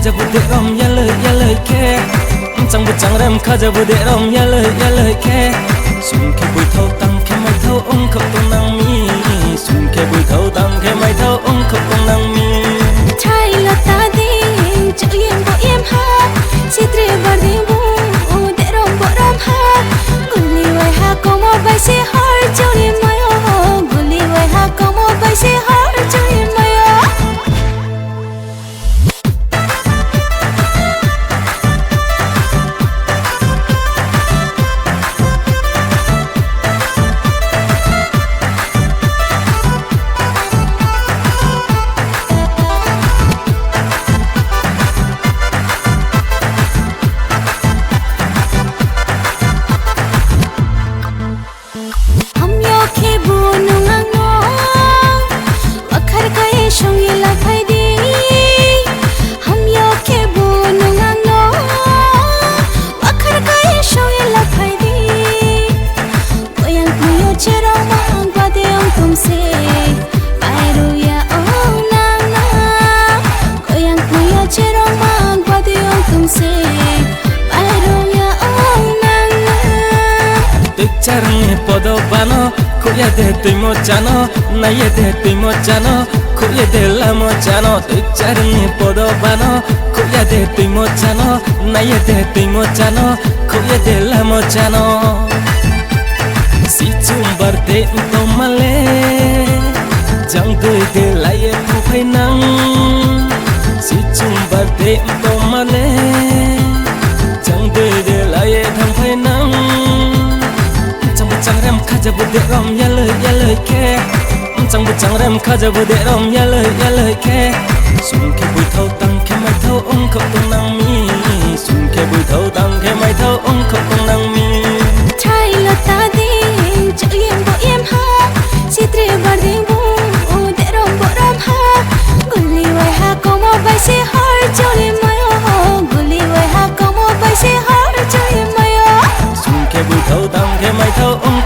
khá bút để rom ya lời khe chẳng bút chẳng rem khá bút để rom ya lời khe sung khe bụi thâu tăng khe mai thâu ông khóc tung năng mi sung khe bụi thâu tăng khe mai thâu ông khóc tung năng mi trai là ta đi chữ yên bộ em ha si tre bar đi bu để rom bộ rom ha guli wai ha como vai se har churi mayo guli wai ha como vai se har churi mayo Charne podo bano, kuya de tui mo chano, naye de tui mo chano, kuya de la mo chano. Charne podo bano, kuya de tui mo chano, naye de tui mo chano, kuya de la mo chano. Si chumbar de to male, jang de laye thu phai nang. Si chumbar de to male, jang de laye thang phai nang. chẳng rem khá bút để rom ya lời khe chẳng bút chẳng rem khá bút để rom ya lời khe sung khe bụi thâu tăng khe mai thâu ông khóc tung năng mi sung khe bụi thâu tăng khe mai thâu ông khóc tung năng mi trai là ta đi chữ yên bộ em ha si tre bar đi bu để rom bộ rom ha guli wai ha como vai se har churi mayo guli wai ha como vai se har churi mayo sung khe bụi thâu tăng khe mai thâu ông